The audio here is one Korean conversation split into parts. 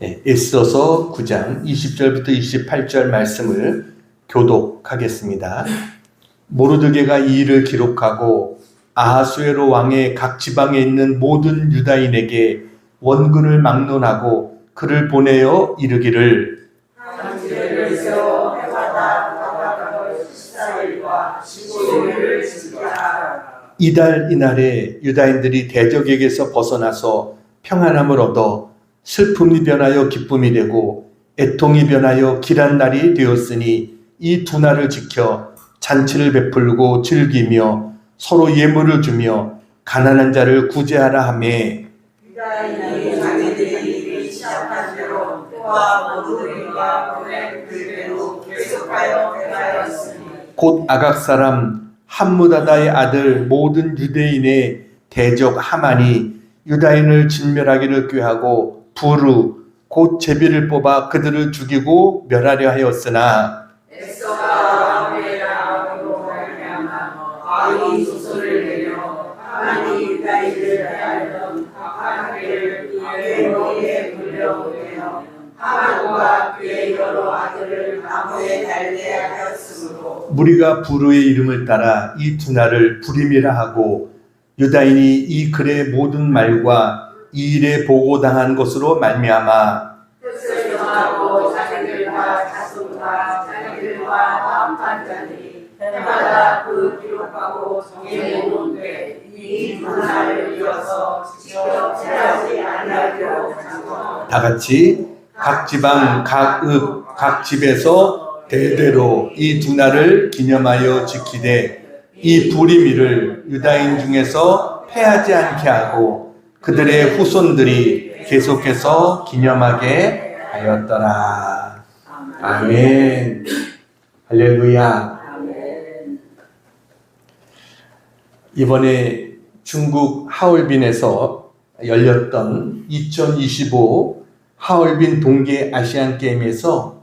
에스더서 9장 20절부터 28절 말씀을 교독하겠습니다. 모르드게가 이 일을 기록하고 아하수에로 왕의 각 지방에 있는 모든 유다인에게 원군을 막론하고 그를 보내어 이르기를 당지를 세워 해마다 다가가는 14일과 15일을 지키라. 이달 이날에 유다인들이 대적에게서 벗어나서 평안함을 얻어 슬픔이 변하여 기쁨이 되고 애통이 변하여 길한 날이 되었으니 이 두 날을 지켜 잔치를 베풀고 즐기며 서로 예물을 주며 가난한 자를 구제하라 하매 유다인이 자기들이 이미 시작한 대로 또한 모르드게가 보낸 그대로 계속하여 행하였으니 곧 아각 사람 함무다다의 아들 모든 유대인의 대적 하만이 유다인을 진멸하기를 꾀하고 부르 곧 제비를 뽑아 그들을 죽이고 멸하려 하였으나 에스더가 왕의 나라로 말미암아 왕이 소설을 내려 하만이 유다인을 해하려던 하만을 그의 머리에 물려보내어 하만과 그의 여러 아들을 나무에 달게 하였으므로 무리가 부르의 이름을 따라 이 두 날을 부림이라 하고 유다인이 이 글의 모든 말과 이 일에 보고당한 것으로 말미암아 뜻을 정하고 자기들과 자손과 자기들과 다음판 자들이 해마다 그 기록하고 정해놓은데 이 문화를 이어서 지켜 지하지 아니하기로 작정하고 다 같이 각 지방 각 읍 각 집에서 대대로 이 두 날을 기념하여 지키되 이 부림일을 유다인 중에서 패하지 않게 하고 그들의 후손들이 계속해서 기념하게 하였더라. 아멘. 할렐루야. 이번에 중국 하얼빈에서 열렸던 2025 하얼빈 동계 아시안 게임에서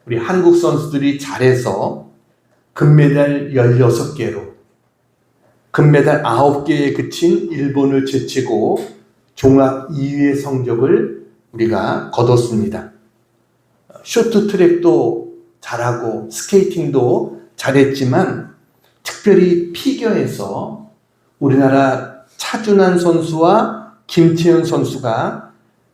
우리 한국 선수들이 잘해서 금메달 16개로 금메달 9개에 그친 일본을 제치고 종합 2위의 성적을 우리가 거뒀습니다. 쇼트트랙도 잘하고 스케이팅도 잘했지만 특별히 피겨에서 우리나라 차준환 선수와 김채연 선수가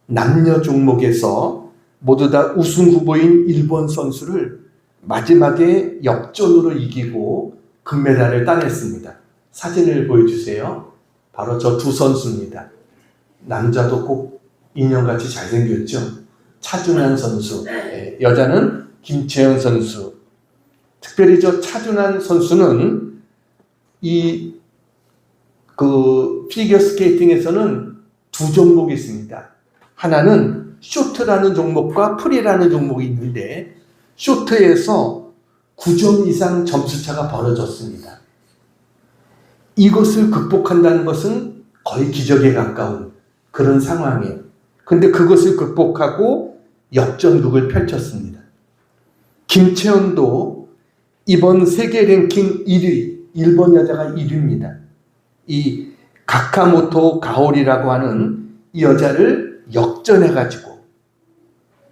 남녀 종목에서 모두 다 우승 후보인 일본 선수를 마지막에 역전으로 이기고 금메달을 따냈습니다. 사진을 보여주세요. 바로 저 두 선수입니다. 남자도 꼭 인형같이 잘생겼죠. 차준환 선수, 여자는 김채연 선수. 특별히 저 차준환 선수는 피겨 스케이팅에서는 두 종목이 있습니다. 하나는 쇼트라는 종목과 프리라는 종목이 있는데 쇼트에서 9점 이상 점수차가 벌어졌습니다. 이것을 극복한다는 것은 거의 기적에 가까운 그런 상황이에요. 근데 그것을 극복하고 역전극을 펼쳤습니다. 김채연도 이번 세계 랭킹 1위, 일본 여자가 1위입니다. 이 가카모토 가오리라고 하는 이 여자를 역전해가지고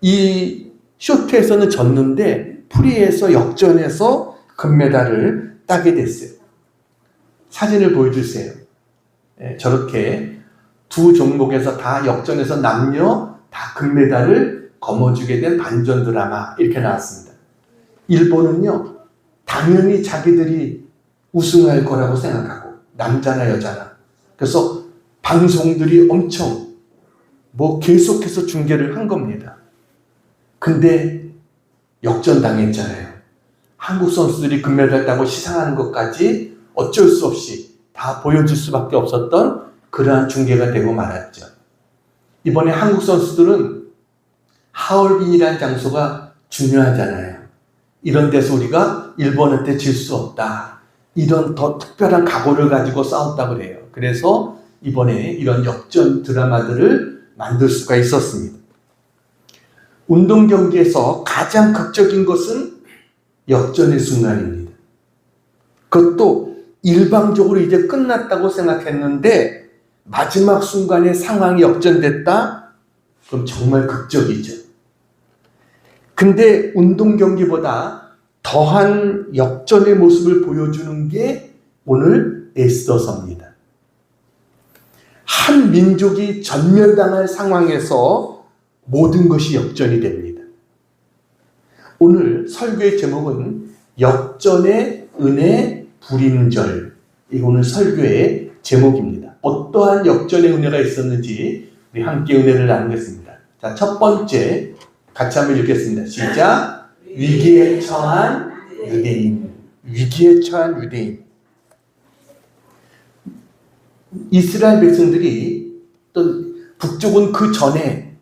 이 쇼트에서는 졌는데 프리에서 역전해서 금메달을 따게 됐어요. 사진을 보여주세요. 저렇게 두 종목에서 다 역전해서 남녀 다 금메달을 거머쥐게 된 반전 드라마 이렇게 나왔습니다. 일본은요 당연히 자기들이 우승할 거라고 생각하고 남자나 여자나 그래서 방송들이 엄청 계속해서 중계를 한 겁니다. 근데 역전당했잖아요. 한국 선수들이 금메달 따고 시상하는 것까지 어쩔 수 없이 다 보여줄 수밖에 없었던 그러한 중계가 되고 말았죠. 이번에 한국 선수들은 하얼빈이라는 장소가 중요하잖아요. 이런 데서 우리가 일본한테 질 수 없다. 이런 더 특별한 각오를 가지고 싸웠다고 그래요. 그래서 이번에 이런 역전 드라마들을 만들 수가 있었습니다. 운동 경기에서 가장 극적인 것은 역전의 순간입니다. 그것도 일방적으로 이제 끝났다고 생각했는데 마지막 순간에 상황이 역전됐다? 그럼 정말 극적이죠. 근데 운동 경기보다 더한 역전의 모습을 보여주는 게 오늘 에스더서입니다. 한 민족이 전멸당할 상황에서 모든 것이 역전이 됩니다. 오늘 설교의 제목은 역전의 은혜 불임절. 이 오늘 설교의 제목입니다. 어떠한 역전의 은혜가 있었는지 우리 함께 은혜를 나누겠습니다. 자, 첫 번째 같이 한번 읽겠습니다. 시작. 위기에 처한 유대인. 위기에 처한 유대인. 이스라엘 백성들이 또 북쪽은 그 전에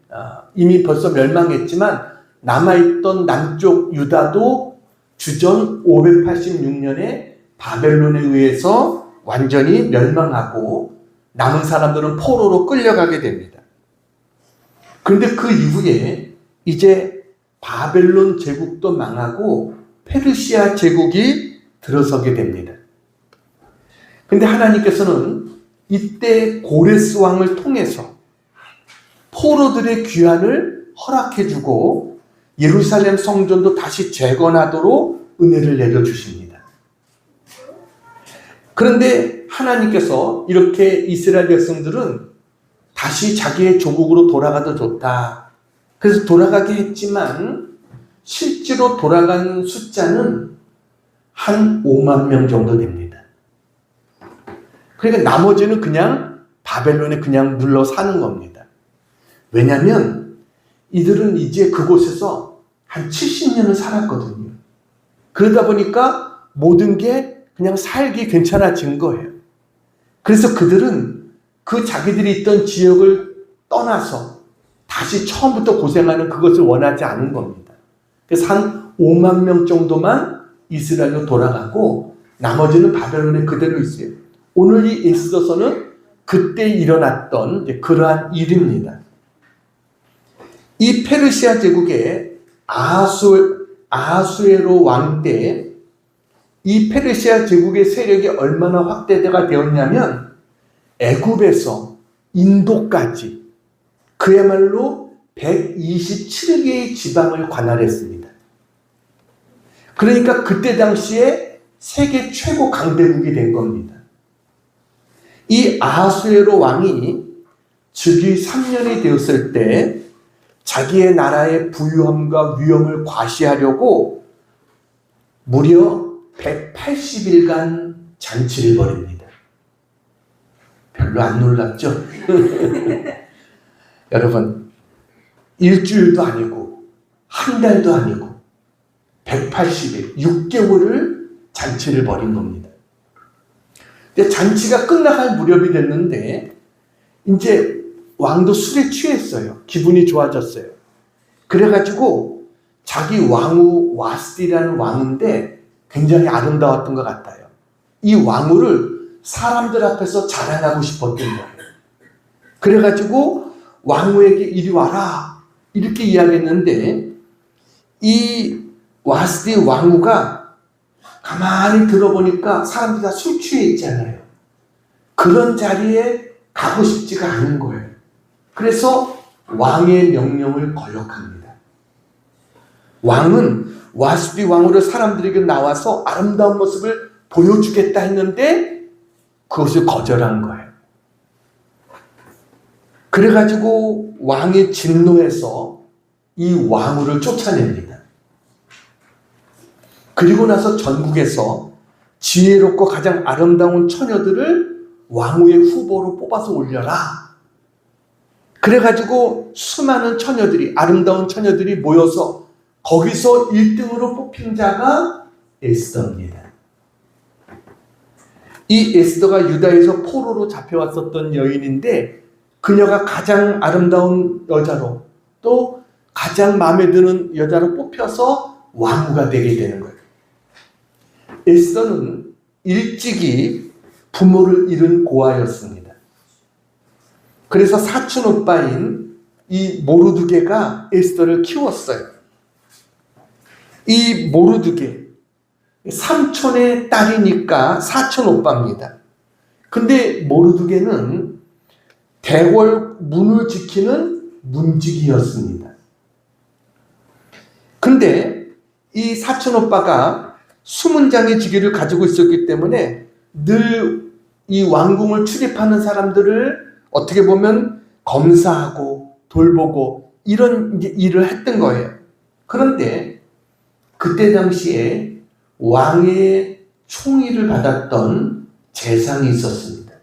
이미 벌써 멸망했지만 남아있던 남쪽 유다도 주전 586년에 바벨론에 의해서 완전히 멸망하고 남은 사람들은 포로로 끌려가게 됩니다. 그런데 그 이후에 이제 바벨론 제국도 망하고 페르시아 제국이 들어서게 됩니다. 그런데 하나님께서는 이때 고레스 왕을 통해서 포로들의 귀환을 허락해주고 예루살렘 성전도 다시 재건하도록 은혜를 내려주십니다. 그런데 하나님께서 이렇게 이스라엘 백성들은 다시 자기의 조국으로 돌아가도 좋다. 그래서 돌아가게 했지만 실제로 돌아간 숫자는 한 5만 명 정도 됩니다. 그러니까 나머지는 그냥 바벨론에 그냥 눌러 사는 겁니다. 왜냐하면 이들은 이제 그곳에서 한 70년을 살았거든요. 그러다 보니까 모든 게 그냥 살기 괜찮아진 거예요. 그래서 그들은 그 자기들이 있던 지역을 떠나서 다시 처음부터 고생하는 그것을 원하지 않은 겁니다. 그래서 한 5만 명 정도만 이스라엘로 돌아가고 나머지는 바벨론에 그대로 있어요. 오늘 이 에스더서는 그때 일어났던 그러한 일입니다. 이 페르시아 제국의 아하수에로 왕 때 이 페르시아 제국의 세력이 얼마나 확대가 되었냐면 애굽에서 인도까지 그야말로 127개의 지방을 관할했습니다. 그러니까 그때 당시에 세계 최고 강대국이 된 겁니다. 이 아하수에로 왕이 즉위 3년이 되었을 때 자기의 나라의 부유함과 위엄을 과시하려고 무려 180일간 잔치를 벌입니다. 별로 안 놀랍죠? 여러분, 일주일도 아니고 한 달도 아니고 180일, 6개월을 잔치를 벌인 겁니다. 근데 잔치가 끝나갈 무렵이 됐는데 이제 왕도 술에 취했어요. 기분이 좋아졌어요. 그래가지고 자기 왕후 와스디라는 왕인데 굉장히 아름다웠던 것 같아요. 이 왕후를 사람들 앞에서 자랑하고 싶었던 거예요. 그래가지고 왕후에게 이리 와라 이렇게 이야기했는데 이 와스디 왕후가 가만히 들어보니까 사람들이 다 술 취해 있잖아요. 그런 자리에 가고 싶지가 않은 거예요. 그래서 왕의 명령을 거역합니다. 왕은 와스디 왕후를 사람들에게 나와서 아름다운 모습을 보여주겠다 했는데 그것을 거절한 거예요. 그래가지고 왕이 진노해서 이 왕후를 쫓아냅니다. 그리고 나서 전국에서 지혜롭고 가장 아름다운 처녀들을 왕후의 후보로 뽑아서 올려라. 그래가지고 수많은 처녀들이, 아름다운 처녀들이 모여서 거기서 1등으로 뽑힌 자가 에스더입니다. 이 에스더가 유다에서 포로로 잡혀왔었던 여인인데 그녀가 가장 아름다운 여자로 또 가장 마음에 드는 여자로 뽑혀서 왕후가 되게 되는 거예요. 에스더는 일찍이 부모를 잃은 고아였습니다. 그래서 사촌 오빠인 이 모르드게가 에스더를 키웠어요. 이 모르드게 삼촌의 딸이니까 사촌 오빠입니다. 근데 모르드게는 대궐 문을 지키는 문지기였습니다. 근데 이 사촌 오빠가 수문장의 직위를 가지고 있었기 때문에 늘 이 왕궁을 출입하는 사람들을 어떻게 보면 검사하고 돌보고 이런 일을 했던 거예요. 그런데 그때 당시에 왕의 총위를 받았던 재상이 있었습니다.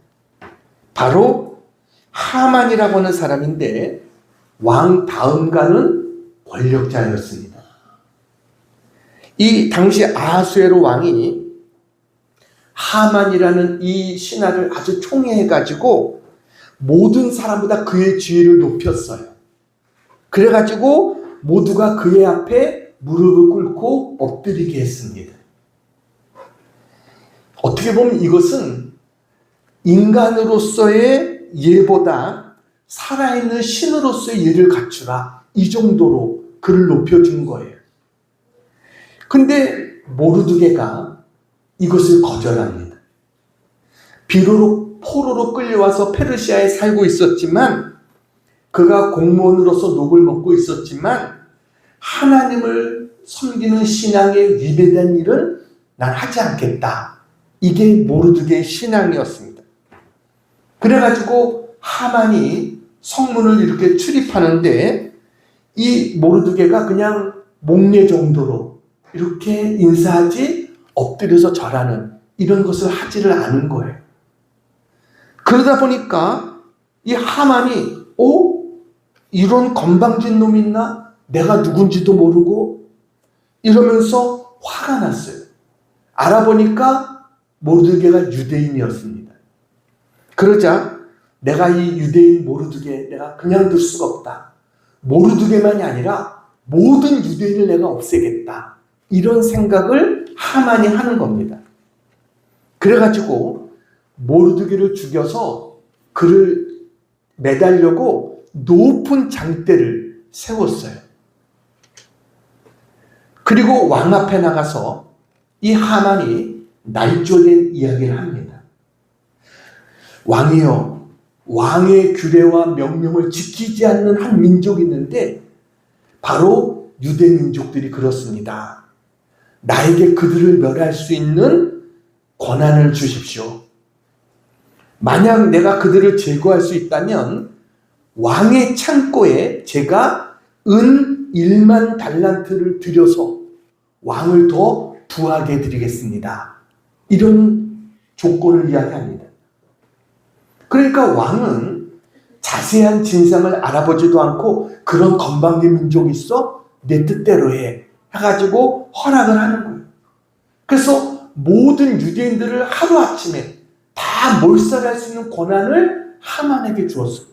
바로 하만이라고 하는 사람인데 왕 다음가는 권력자였습니다. 이 당시 아하수에로 왕이 하만이라는 이 신하를 아주 총애해가지고 모든 사람보다 그의 지위를 높였어요. 그래가지고 모두가 그의 앞에 무릎을 꿇고 엎드리게 했습니다. 어떻게 보면 이것은 인간으로서의 예보다 살아있는 신으로서의 예를 갖추라, 이 정도로 그를 높여준 거예요. 근데 모르드게가 이것을 거절합니다. 비로소 포로로 끌려와서 페르시아에 살고 있었지만, 그가 공무원으로서 녹을 먹고 있었지만 하나님을 섬기는 신앙에 위배된 일은 난 하지 않겠다. 이게 모르드게의 신앙이었습니다. 그래가지고 하만이 성문을 이렇게 출입하는데 이 모르드게가 그냥 목례 정도로 이렇게 인사하지 엎드려서 절하는 이런 것을 하지를 않은 거예요. 그러다 보니까 이 하만이 이런 건방진 놈이 있나? 내가 누군지도 모르고 이러면서 화가 났어요. 알아보니까 모르드게가 유대인이었습니다. 그러자 내가 이 유대인 모르드게 내가 그냥 둘 수가 없다. 모르드게만이 아니라 모든 유대인을 내가 없애겠다. 이런 생각을 하만이 하는 겁니다. 그래가지고 모르드게를 죽여서 그를 매달려고 높은 장대를 세웠어요. 그리고 왕 앞에 나가서 이 하만이 날조된 이야기를 합니다. 왕이여, 왕의 규례와 명령을 지키지 않는 한 민족이 있는데 바로 유대 민족들이 그렇습니다. 나에게 그들을 멸할 수 있는 권한을 주십시오. 만약 내가 그들을 제거할 수 있다면 왕의 창고에 제가 은 1만 달란트를 들여서 왕을 더 부하게 해드리겠습니다. 이런 조건을 이야기합니다. 그러니까 왕은 자세한 진상을 알아보지도 않고 그런 건방진 민족이 있어? 내 뜻대로 해. 해가지고 허락을 하는 거예요. 그래서 모든 유대인들을 하루아침에 다 몰살할 수 있는 권한을 하만에게 주었어요.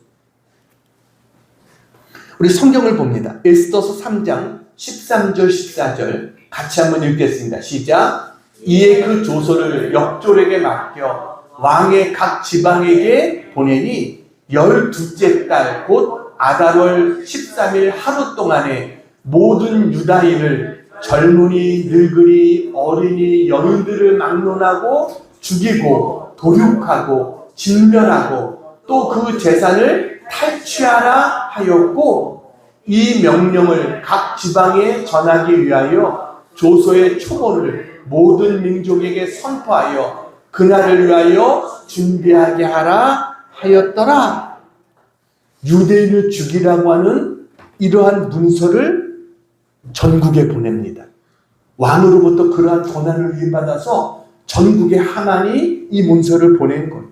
우리 성경을 봅니다. 에스더서 3장 13절 14절 같이 한번 읽겠습니다. 시작. 이에 그 조서를 역졸에게 맡겨 왕의 각 지방에게 보내니 12째 달 곧 아달월 13일 하루 동안에 모든 유다인을 젊은이, 늙은이, 어린이, 여인들을 막론하고 죽이고 도륙하고 진멸하고 또 그 재산을 탈취하라 하였고 이 명령을 각 지방에 전하기 위하여 조서의 초본을 모든 민족에게 선포하여 그날을 위하여 준비하게 하라 하였더라. 유대인을 죽이라고 하는 이러한 문서를 전국에 보냅니다. 왕으로부터 그러한 권한을 위임받아서 전국에 하만이 이 문서를 보낸 거예요.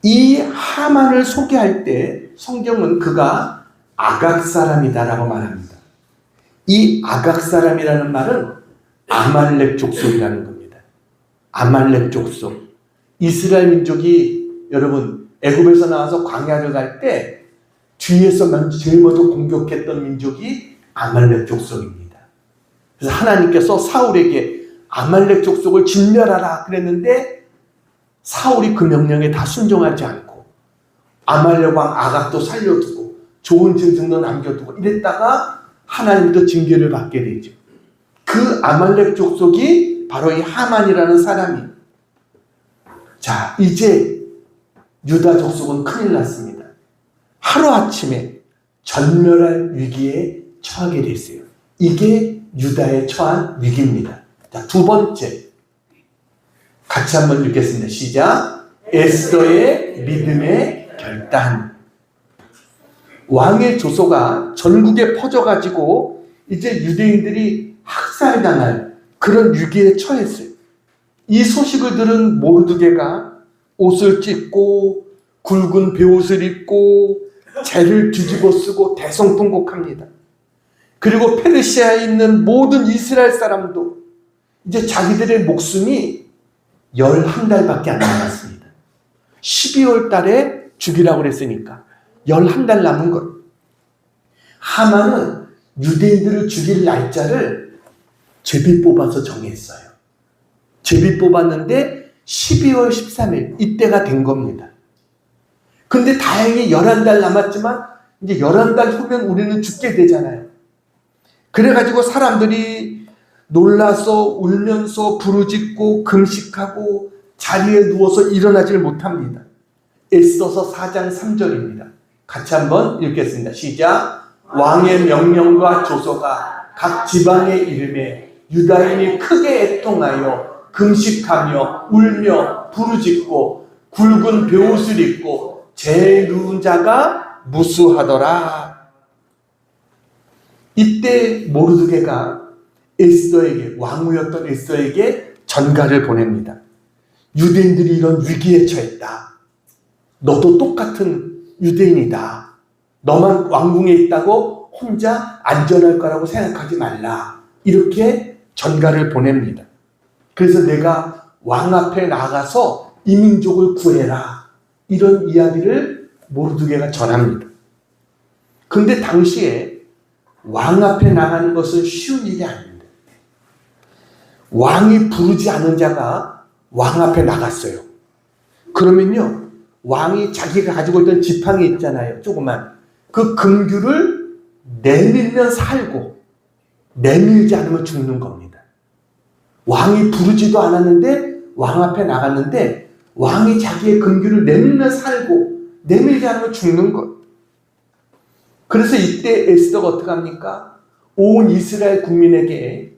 이 하만을 소개할 때 성경은 그가 아각 사람이다라고 말합니다. 이 아각 사람이라는 말은 아말렉 족속이라는 겁니다. 아말렉 족속. 이스라엘 민족이 여러분 애굽에서 나와서 광야를 갈 때 뒤에서 제일 먼저 공격했던 민족이 아말렉 족속입니다. 그래서 하나님께서 사울에게 아말렉 족속을 진멸하라 그랬는데 사울이 그 명령에 다 순종하지 않고 아말렉 왕 아각도 살려두고 좋은 짐승도 남겨두고 이랬다가 하나님도 징계를 받게 되죠. 그 아말렉 족속이 바로 이 하만이라는 사람이. 자, 이제 유다 족속은 큰일 났습니다. 하루아침에 전멸할 위기에 처하게 됐어요. 이게 유다에 처한 위기입니다. 자, 두 번째. 같이 한번 읽겠습니다. 시작. 에스더의 믿음의 결단. 왕의 조소가 전국에 퍼져가지고 이제 유대인들이 학살당할 그런 위기에 처했어요. 이 소식을 들은 모르드게가 옷을 찢고 굵은 베옷을 입고 재를 뒤집어 쓰고 대성통곡합니다. 그리고 페르시아에 있는 모든 이스라엘 사람도 이제 자기들의 목숨이 11달밖에 안 남았습니다. 12월 달에 죽이라고 그랬으니까 11달 남은 것. 하만은 유대인들을 죽일 날짜를 제비 뽑아서 정했어요. 제비 뽑았는데 12월 13일 이때가 된 겁니다. 근데 다행히 11달 남았지만 이제 11달 후면 우리는 죽게 되잖아요. 그래가지고 사람들이 놀라서 울면서 부르짖고 금식하고 자리에 누워서 일어나질 못합니다. 에스더서 4장 3절입니다. 같이 한번 읽겠습니다. 시작. 왕의 명령과 조서가 각 지방에 이름에 유다인이 크게 애통하여 금식하며 울며 부르짖고 굵은 베옷을 입고 제 누운 자가 무수하더라. 이때 모르드게가 에스더에게, 왕후였던 에스더에게 전가를 보냅니다. 유대인들이 이런 위기에 처했다. 너도 똑같은 유대인이다. 너만 왕궁에 있다고 혼자 안전할 거라고 생각하지 말라. 이렇게 전가를 보냅니다. 그래서 내가 왕 앞에 나가서 이 민족을 구해라. 이런 이야기를 모르드게가 전합니다. 그런데 당시에 왕 앞에 나가는 것은 쉬운 일이 아닙니다. 왕이 부르지 않은 자가 왕 앞에 나갔어요. 그러면요, 왕이 자기가 가지고 있던 지팡이 있잖아요. 조그만. 그 금규를 내밀면 살고 내밀지 않으면 죽는 겁니다. 왕이 부르지도 않았는데 왕 앞에 나갔는데 왕이 자기의 금규를 내밀면 살고 내밀지 않으면 죽는 것. 그래서 이때 에스더가 어떻게 합니까? 온 이스라엘 국민에게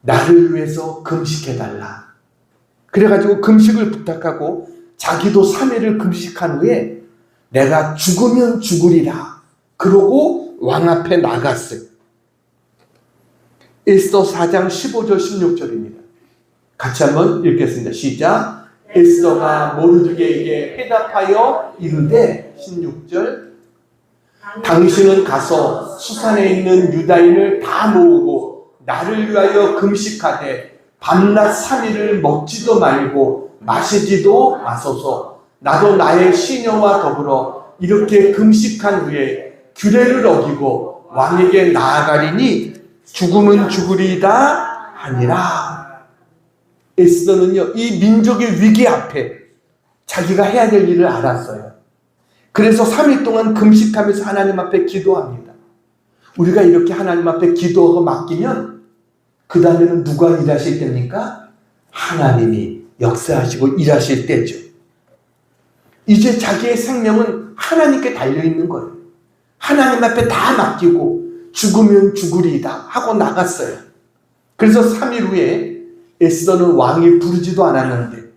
나를 위해서 금식해달라. 그래가지고 금식을 부탁하고 자기도 3일을 금식한 후에 내가 죽으면 죽으리라. 그러고 왕 앞에 나갔어요. 에스더 4장 15절 16절입니다. 같이 한번 읽겠습니다. 시작. 에스더가 모르드게에게 회답하여 이르되 16절 당신은 가서 수산에 있는 유다인을 다 모으고 나를 위하여 금식하되 밤낮 3일을 먹지도 말고 마시지도 마소서. 나도 나의 시녀와 더불어 이렇게 금식한 후에 규례를 어기고 왕에게 나아가리니 죽음은 죽으리이다 하니라. 에스더는요, 이 민족의 위기 앞에 자기가 해야 될 일을 알았어요. 그래서 3일 동안 금식하면서 하나님 앞에 기도합니다. 우리가 이렇게 하나님 앞에 기도하고 맡기면 그 다음에는 누가 일하실 때입니까? 하나님이 역사하시고 일하실 때죠. 이제 자기의 생명은 하나님께 달려있는 거예요. 하나님 앞에 다 맡기고 죽으면 죽으리이다 하고 나갔어요. 그래서 3일 후에 에스더는 왕이 부르지도 않았는데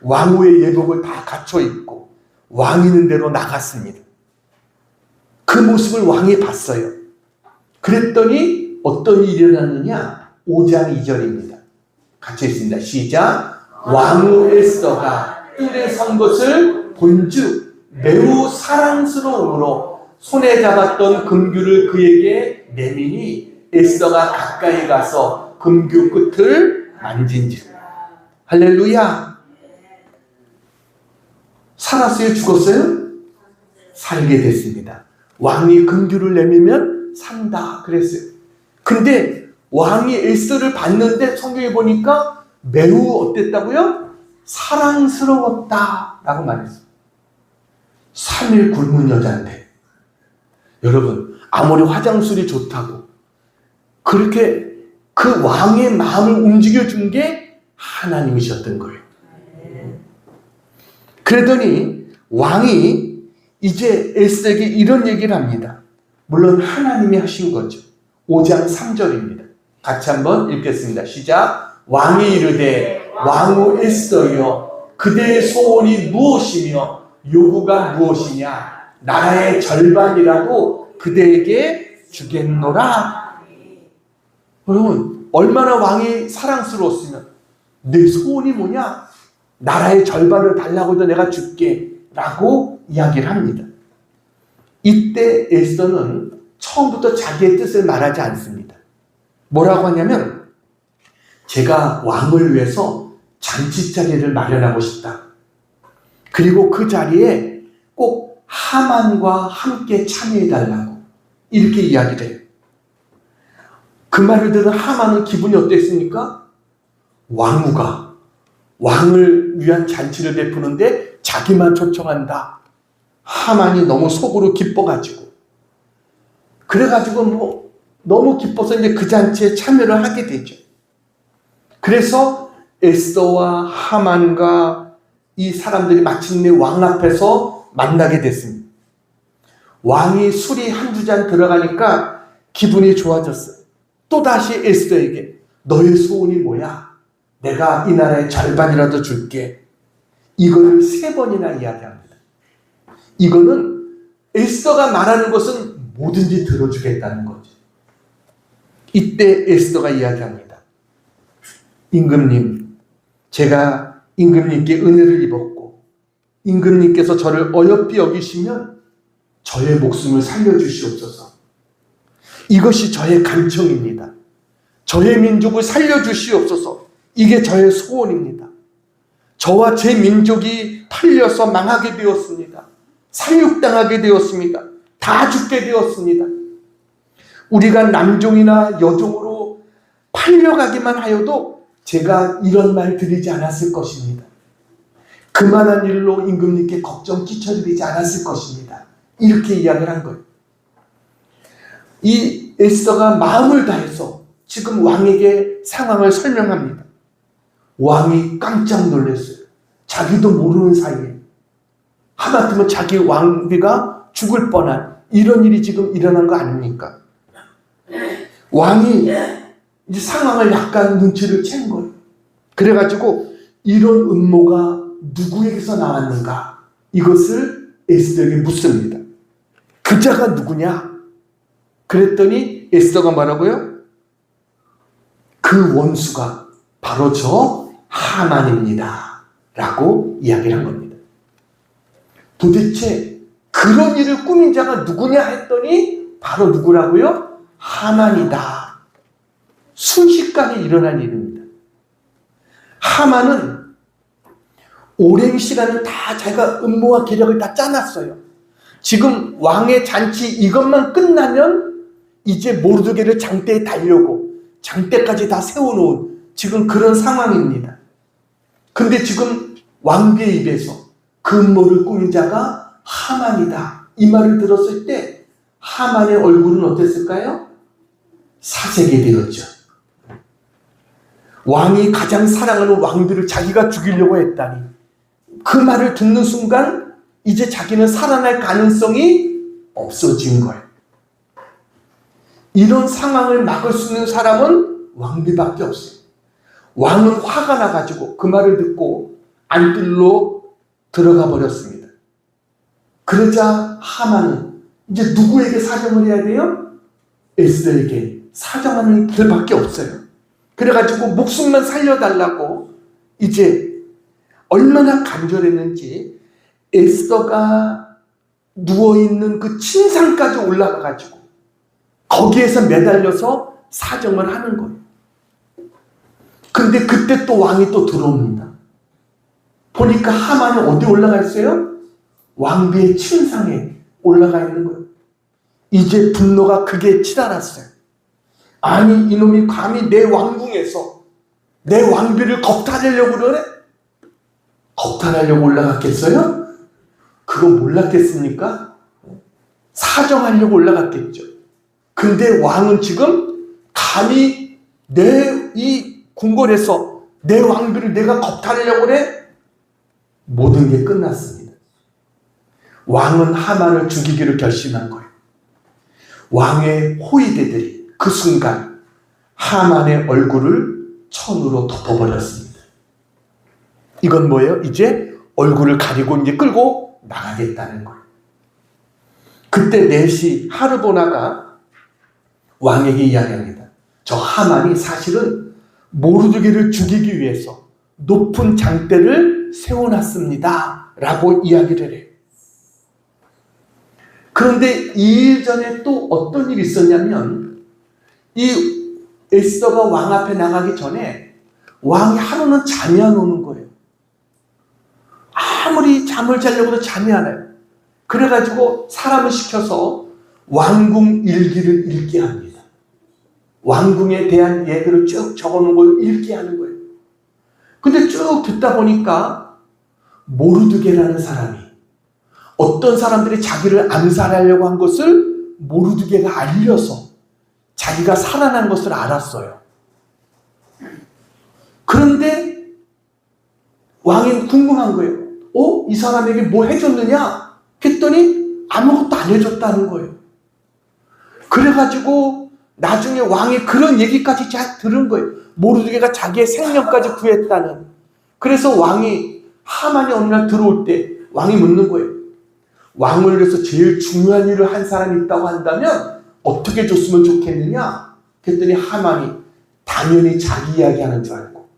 왕후의 예복을 다 갖춰 입고 왕 있는 대로 나갔습니다. 그 모습을 왕이 봤어요. 그랬더니 어떤 일이 일어났느냐? 5장 2절입니다. 같이 읽습니다. 시작. 왕후 에스더가 뜰에 선 것을 본즉 매우 사랑스러움으로 손에 잡았던 금규를 그에게 내미니 에스더가 가까이 가서 금규 끝을 만진지라. 할렐루야. 살았어요? 죽었어요? 살게 됐습니다. 왕이 금규를 내밀면 산다 그랬어요. 근데 왕이 에스더를 봤는데 성경에 보니까 매우 어땠다고요? 사랑스러웠다 라고 말했어요. 3일 굶은 여자인데 여러분, 아무리 화장술이 좋다고 그렇게 그 왕의 마음을 움직여준 게 하나님이셨던 거예요. 그러더니 왕이 이제 에스더에게 이런 얘기를 합니다. 물론 하나님이 하신 거죠. 5장 3절입니다. 같이 한번 읽겠습니다. 시작. 왕이 이르되 왕후 에스더여 그대의 소원이 무엇이며 요구가 무엇이냐 나라의 절반이라도 그대에게 주겠노라. 여러분 얼마나 왕이 사랑스러웠으면 내 소원이 뭐냐? 나라의 절반을 달라고도 내가 줄게 라고 이야기를 합니다. 이때 에스더는 처음부터 자기의 뜻을 말하지 않습니다. 뭐라고 하냐면 제가 왕을 위해서 잔치 자리를 마련하고 싶다. 그리고 그 자리에 꼭 하만과 함께 참여해달라고 이렇게 이야기를 해요. 그 말을 들은 하만은 기분이 어땠습니까? 왕후가 왕을 위한 잔치를 베푸는데 자기만 초청한다. 하만이 너무 속으로 기뻐가지고 그래가지고 너무 기뻐서 이제 그 잔치에 참여를 하게 되죠. 그래서 에스더와 하만과 이 사람들이 마침내 왕 앞에서 만나게 됐습니다. 왕이 술이 한두 잔 들어가니까 기분이 좋아졌어요. 또다시 에스더에게 너의 소원이 뭐야? 내가 이 나라의 절반이라도 줄게. 이거를 3번이나 이야기합니다. 이거는 에스더가 말하는 것은 뭐든지 들어주겠다는 거죠. 이때 에스더가 이야기합니다. 임금님, 제가 임금님께 은혜를 입었고 임금님께서 저를 어여삐 여기시면 저의 목숨을 살려주시옵소서. 이것이 저의 간청입니다. 저의 민족을 살려주시옵소서. 이게 저의 소원입니다. 저와 제 민족이 팔려서 망하게 되었습니다. 살육당하게 되었습니다. 다 죽게 되었습니다. 우리가 남종이나 여종으로 팔려가기만 하여도 제가 이런 말 드리지 않았을 것입니다. 그만한 일로 임금님께 걱정 끼쳐드리지 않았을 것입니다. 이렇게 이야기를 한 거예요. 이 에스더가 마음을 다해서 지금 왕에게 상황을 설명합니다. 왕이 깜짝 놀랐어요. 자기도 모르는 사이에 하마터면 자기 왕비가 죽을 뻔한 이런 일이 지금 일어난 거 아닙니까? 왕이 이제 상황을 약간 눈치를 챈 거예요. 그래가지고 이런 음모가 누구에게서 나왔는가? 이것을 에스더에게 묻습니다. 그 자가 누구냐? 그랬더니 에스더가 뭐라고요? 그 원수가 바로 저 하만입니다. 라고 이야기를 한 겁니다. 도대체 그런 일을 꾸민 자가 누구냐 했더니 바로 누구라고요? 하만이다. 순식간에 일어난 일입니다. 하만은 오랜 시간을 다 자기가 음모와 계략을 다 짜놨어요. 지금 왕의 잔치 이것만 끝나면 이제 모르드게를 장대에 달려고 장대까지 다 세워놓은 지금 그런 상황입니다. 근데 지금 왕비의 입에서 그 음모를 꾸민 자가 하만이다. 이 말을 들었을 때 하만의 얼굴은 어땠을까요? 사색이 되었죠. 왕이 가장 사랑하는 왕비를 자기가 죽이려고 했다니 그 말을 듣는 순간 이제 자기는 살아날 가능성이 없어진 거예요. 이런 상황을 막을 수 있는 사람은 왕비밖에 없어요. 왕은 화가 나가지고 그 말을 듣고 안뜰로 들어가 버렸습니다. 그러자 하만은 이제 누구에게 사정을 해야 돼요? 에스더에게 사정하는 길밖에 없어요. 그래가지고 목숨만 살려달라고 이제 얼마나 간절했는지 에스더가 누워있는 그 침상까지 올라가가지고 거기에서 매달려서 사정을 하는 거예요. 근데 그때 또 왕이 또 들어옵니다. 보니까 하만은 어디 올라가 있어요? 왕비의 침상에 올라가 있는 거예요. 이제 분노가 극에 치달았어요. 아니 이놈이 감히 내 왕궁에서 내 왕비를 겁탈하려고 그러네? 겁탈하려고 올라갔겠어요? 그거 몰랐겠습니까? 사정하려고 올라갔겠죠. 근데 왕은 지금 감히 내 이 궁궐에서 내 왕비를 내가 겁탈하려고 그래? 모든 게 끝났습니다. 왕은 하만을 죽이기로 결심한 거예요. 왕의 호위대들이 그 순간 하만의 얼굴을 천으로 덮어버렸습니다. 이건 뭐예요? 이제 얼굴을 가리고 이제 끌고 나가겠다는 거예요. 그때 내시 하르보나가 왕에게 이야기합니다. 저 하만이 사실은 모르드게를 죽이기 위해서 높은 장대를 세워놨습니다 라고 이야기를 해요. 그런데 2일 전에 또 어떤 일이 있었냐면, 이 에스더가 왕 앞에 나가기 전에 왕이 하루는 잠이 안 오는 거예요. 아무리 잠을 자려고 해도 잠이 안 와요. 그래가지고 사람을 시켜서 왕궁 일기를 읽게 합니다. 왕궁에 대한 얘기를 쭉 적어놓은 걸 읽게 하는 거예요. 근데 쭉 듣다 보니까 모르드게라는 사람이, 어떤 사람들이 자기를 암살하려고 한 것을 모르드게가 알려서 자기가 살아난 것을 알았어요. 그런데 왕이 궁금한 거예요. 이 사람에게 뭐 해줬느냐? 했더니 아무것도 안 해줬다는 거예요. 그래가지고 나중에 왕이 그런 얘기까지 잘 들은 거예요. 모르드게가 자기의 생명까지 구했다는. 그래서 왕이 하만이 어느 날 들어올 때 왕이 묻는 거예요. 왕을 위해서 제일 중요한 일을 한 사람이 있다고 한다면 어떻게 줬으면 좋겠느냐? 그랬더니 하만이 당연히 자기 이야기하는 줄 알고,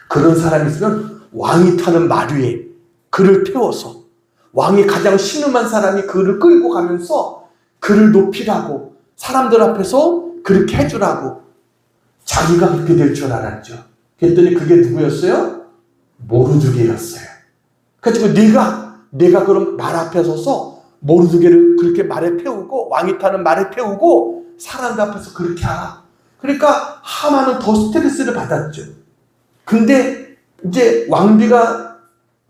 그런 사람이 있으면 왕이 타는 말 위에 그를 태워서, 왕이 가장 신음한 사람이 그를 끌고 가면서 그를 높이라고, 사람들 앞에서 그렇게 해주라고, 자기가 그렇게 될 줄 알았죠. 그랬더니 그게 누구였어요? 모르드게였어요. 그래서 내가 그럼 말 앞에 서서 모르드게를 그렇게 말에 태우고, 왕이 타는 말에 태우고 사람들 앞에서 그렇게 하라. 그러니까 하만은 더 스트레스를 받았죠. 근데 이제 왕비가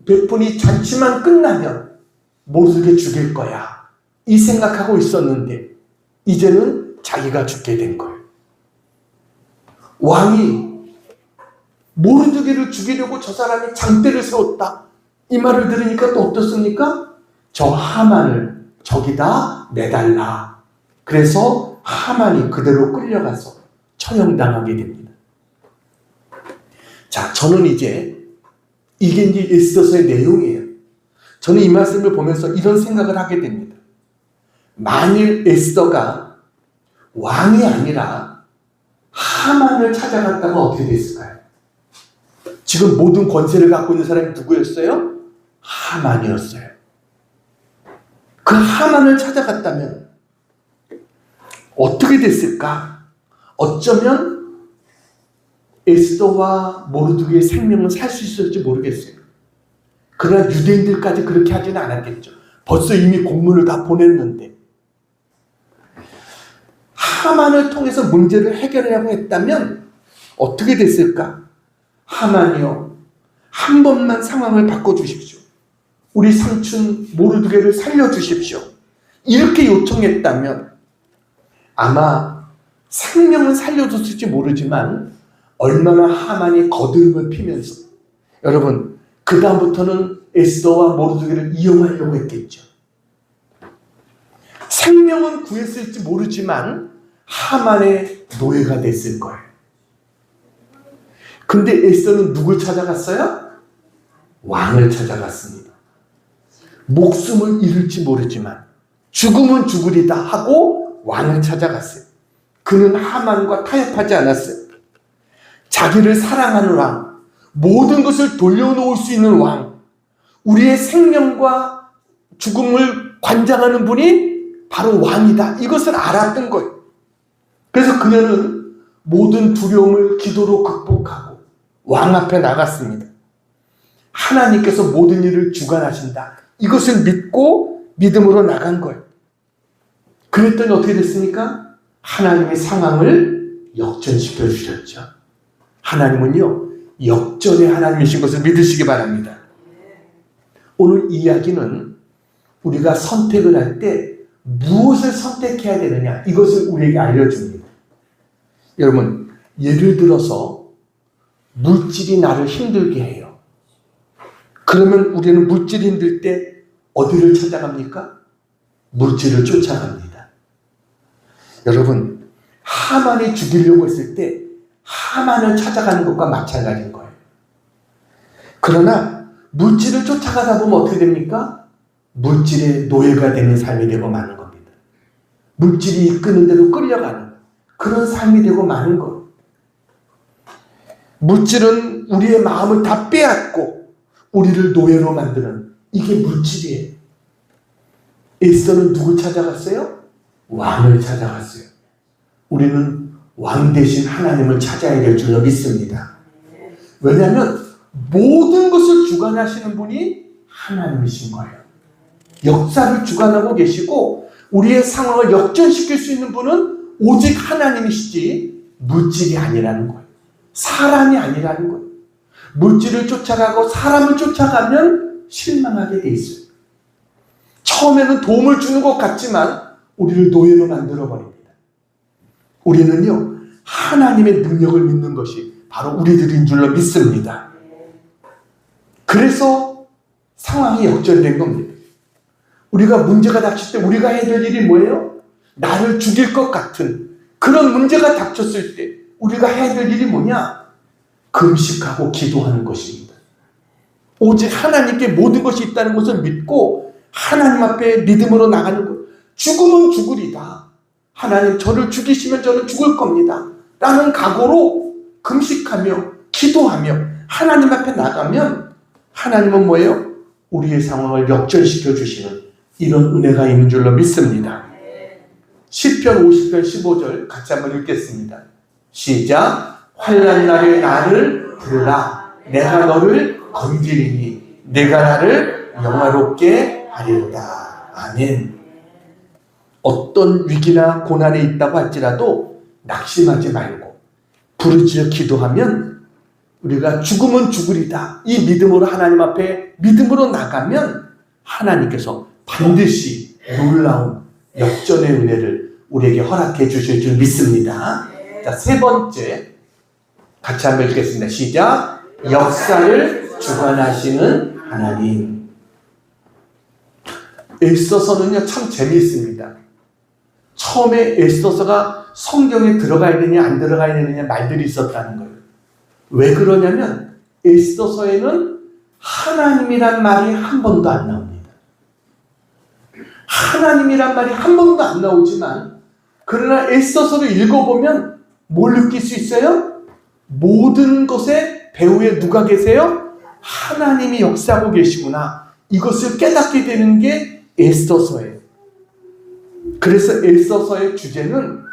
베푼이 잔치만 끝나면 모르드게 죽일 거야, 이 생각하고 있었는데 이제는 자기가 죽게 된 거예요. 왕이 모르드게를 죽이려고 저 사람이 장대를 세웠다, 이 말을 들으니까 또 어떻습니까? 저 하만을 저기다 내달라. 그래서 하만이 그대로 끌려가서 처형당하게 됩니다. 자, 저는 이제 이게 이제 에스더서의 내용이에요. 저는 이 말씀을 보면서 이런 생각을 하게 됩니다. 만일 에스더가 왕이 아니라 하만을 찾아갔다면 어떻게 됐을까요? 지금 모든 권세를 갖고 있는 사람이 누구였어요? 하만이었어요. 그 하만을 찾아갔다면 어떻게 됐을까? 어쩌면 에스더와 모르드게의 생명은 살 수 있을지 모르겠어요. 그러나 유대인들까지 그렇게 하지는 않았겠죠. 벌써 이미 공문을 다 보냈는데. 하만을 통해서 문제를 해결하려고 했다면 어떻게 됐을까? 하만이요, 한 번만 상황을 바꿔주십시오. 우리 삼촌 모르드게를 살려주십시오. 이렇게 요청했다면 아마 생명은 살려줬을지 모르지만 얼마나 하만이 거들음을 피면서, 여러분, 그 다음부터는 에스더와 모르드게를 이용하려고 했겠죠. 생명은 구했을지 모르지만 하만의 노예가 됐을 거예요. 근데 에스더는 누굴 찾아갔어요? 왕을 찾아갔습니다. 목숨을 잃을지 모르지만 죽으면 죽으리다 하고 왕을 찾아갔어요. 그는 하만과 타협하지 않았어요. 자기를 사랑하는 왕, 모든 것을 돌려놓을 수 있는 왕, 우리의 생명과 죽음을 관장하는 분이 바로 왕이다, 이것을 알았던 거예요. 그래서 그녀는 모든 두려움을 기도로 극복하고 왕 앞에 나갔습니다. 하나님께서 모든 일을 주관하신다, 이것을 믿고 믿음으로 나간 거예요. 그랬더니 어떻게 됐습니까? 하나님의 상황을 역전시켜 주셨죠. 하나님은요, 역전의 하나님이신 것을 믿으시기 바랍니다. 오늘 이야기는 우리가 선택을 할 때 무엇을 선택해야 되느냐, 이것을 우리에게 알려줍니다. 여러분, 예를 들어서 물질이 나를 힘들게 해요. 그러면 우리는 물질이 힘들 때 어디를 찾아갑니까? 물질을 쫓아갑니다. 여러분, 하만이 죽이려고 했을 때 하만을 찾아가는 것과 마찬가지인 거예요. 그러나 물질을 쫓아가다 보면 어떻게 됩니까? 물질의 노예가 되는 삶이 되고 마는 겁니다. 물질이 이끄는 대로 끌려가는 그런 삶이 되고 마는 거예요. 물질은 우리의 마음을 다 빼앗고 우리를 노예로 만드는 이게 물질이에요. 에스더는 누굴 찾아갔어요? 왕을 찾아갔어요. 우리는 왕 대신 하나님을 찾아야 될 줄로 믿습니다. 왜냐하면 모든 것을 주관하시는 분이 하나님이신 거예요. 역사를 주관하고 계시고 우리의 상황을 역전시킬 수 있는 분은 오직 하나님이시지 물질이 아니라는 거예요. 사람이 아니라는 거예요. 물질을 쫓아가고 사람을 쫓아가면 실망하게 돼 있어요. 처음에는 도움을 주는 것 같지만 우리를 노예로 만들어버립니다. 우리는요, 하나님의 능력을 믿는 것이 바로 우리들인 줄로 믿습니다. 그래서 상황이 역전된 겁니다. 우리가 문제가 닥칠 때 우리가 해야 될 일이 뭐예요? 나를 죽일 것 같은 그런 문제가 닥쳤을 때 우리가 해야 될 일이 뭐냐? 금식하고 기도하는 것입니다. 오직 하나님께 모든 것이 있다는 것을 믿고 하나님 앞에 믿음으로 나가는 것. 죽으면 죽으리다. 하나님 저를 죽이시면 저는 죽을 겁니다. 라는 각오로 금식하며 기도하며 하나님 앞에 나가면 하나님은 뭐예요? 우리의 상황을 역전시켜 주시는 이런 은혜가 있는 줄로 믿습니다. 시편 50편 15절 같이 한번 읽겠습니다. 시작. 환난 날에 나를 부르라. 내가 너를 건지리니 내가 나를 영화롭게 하리로다. 아멘. 어떤 위기나 고난에 있다고 할지라도 낙심하지 말고 부르짖어 기도하면 우리가 죽으면 죽으리다. 이 믿음으로 하나님 앞에 믿음으로 나가면 하나님께서 반드시 놀라운 역전의 은혜를 우리에게 허락해 주실 줄 믿습니다. 자, 세 번째 같이 한번 읽겠습니다. 시작. 역사를 주관하시는 하나님. 에스더서는요 참 재미있습니다. 처음에 에스더서가 성경에 들어가야 되냐 안 들어가야 되느냐 말들이 있었다는 거예요. 왜 그러냐면 에스더서에는 하나님이란 말이 한 번도 안 나옵니다. 하나님이란 말이 한 번도 안 나오지만 그러나 에스더서를 읽어보면 뭘 느낄 수 있어요? 모든 것에 배후에 누가 계세요? 하나님이 역사하고 계시구나. 이것을 깨닫게 되는 게 에스더서예요. 그래서 에스더서의 주제는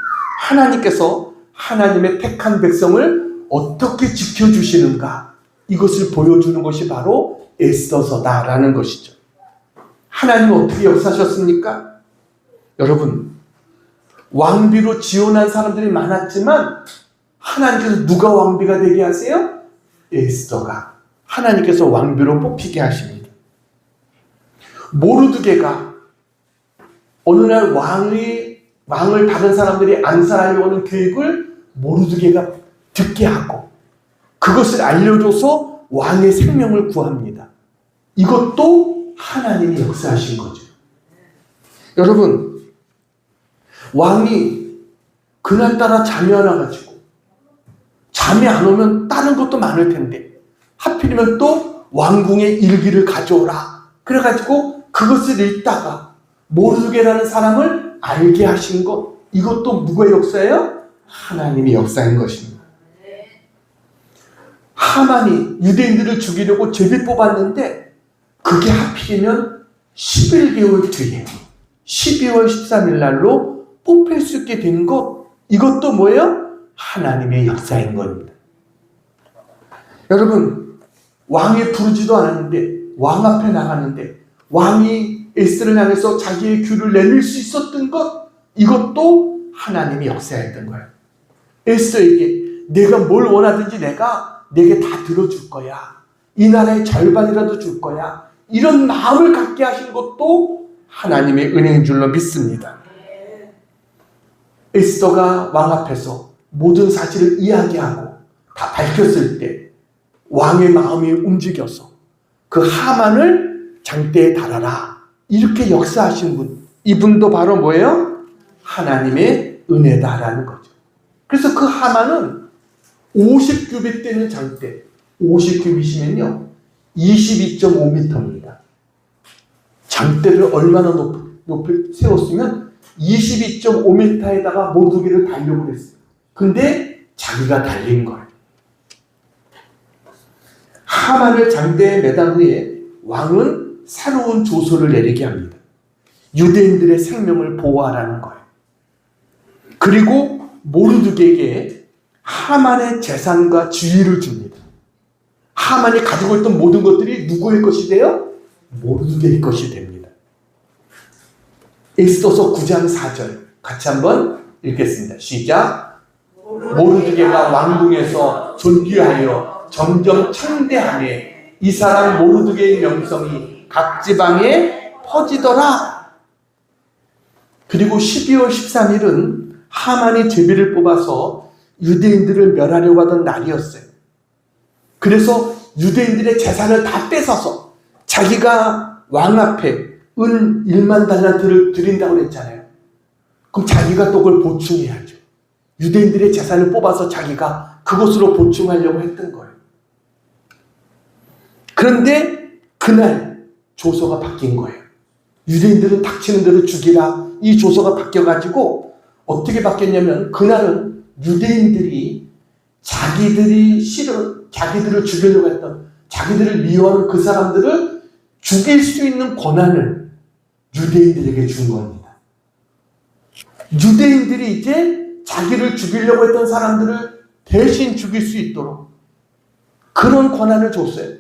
하나님께서 하나님의 택한 백성을 어떻게 지켜주시는가 이것을 보여주는 것이 바로 에스더서다라는 것이죠. 하나님은 어떻게 역사하셨습니까? 여러분, 왕비로 지원한 사람들이 많았지만 하나님께서 누가 왕비가 되게 하세요? 에스더가 하나님께서 왕비로 뽑히게 하십니다. 모르드게가 어느 날 왕을 다른 사람들이 암살하려고 하는 계획을 모르드게가 듣게 하고 그것을 알려줘서 왕의 생명을 구합니다. 이것도 하나님이 역사하신 거죠. 여러분, 왕이 그날따라 잠이 안 와가지고 잠이 안 오면 다른 것도 많을 텐데 하필이면 또 왕궁의 일기를 가져오라. 그래가지고 그것을 읽다가 모르드게라는 사람을 알게 하신 것, 이것도 누구의 역사예요? 하나님의 역사인 것입니다. 하만이 유대인들을 죽이려고 제비 뽑았는데 그게 하필이면 11개월 뒤에 12월 13일 날로 뽑힐 수 있게 된 것, 이것도 뭐예요? 하나님의 역사인 겁니다. 여러분, 왕이 부르지도 않았는데 왕 앞에 나가는데 왕이 에스더를 향해서 자기의 귀를 내밀 수 있었던 것, 이것도 하나님의 역사였던 거예요. 에스더에게 내가 뭘 원하든지 내가 내게 다 들어줄 거야. 이 나라의 절반이라도 줄 거야. 이런 마음을 갖게 하신 것도 하나님의 은혜인 줄로 믿습니다. 에스더가 왕 앞에서 모든 사실을 이야기하고 다 밝혔을 때 왕의 마음이 움직여서 그 하만을 장대에 달아라 이렇게 역사하신 분, 이분도 바로 뭐예요? 하나님의 은혜다라는 거죠. 그래서 그 하만은 50규빗 되는 장대, 50규빗이면요 22.5m입니다. 장대를 얼마나 높이 세웠으면 22.5m에다가 모두기를 달려고 했어요. 근데 자기가 달린 거예요. 하만을 장대에 매단 후에 왕은 새로운 조서를 내리게 합니다. 유대인들의 생명을 보호하라는 거예요. 그리고 모르드게에게 하만의 재산과 지위를 줍니다. 하만이 가지고 있던 모든 것들이 누구의 것이 돼요? 모르드게의 것이 됩니다. 에스더서 9장 4절 같이 한번 읽겠습니다. 시작. 모르드게가 왕궁에서 존귀하여 점점 창대하네. 이 사람 모르드게의 명성이 각 지방에 퍼지더라. 그리고 12월 13일은 하만이 제비를 뽑아서 유대인들을 멸하려고 하던 날이었어요. 그래서 유대인들의 재산을 다 뺏어서 자기가 왕 앞에 은 1만 달란트를 드린다고 그랬잖아요. 그럼 자기가 또 그걸 보충해야죠. 유대인들의 재산을 뽑아서 자기가 그것으로 보충하려고 했던 거예요. 그런데 그날 조서가 바뀐 거예요. 유대인들은 닥치는 대로 죽이라, 이 조서가 바뀌어가지고 어떻게 바뀌었냐면, 그날은 유대인들이 자기들을 죽이려고 했던, 자기들을 미워하는 그 사람들을 죽일 수 있는 권한을 유대인들에게 준 겁니다. 유대인들이 이제 자기를 죽이려고 했던 사람들을 대신 죽일 수 있도록 그런 권한을 줬어요.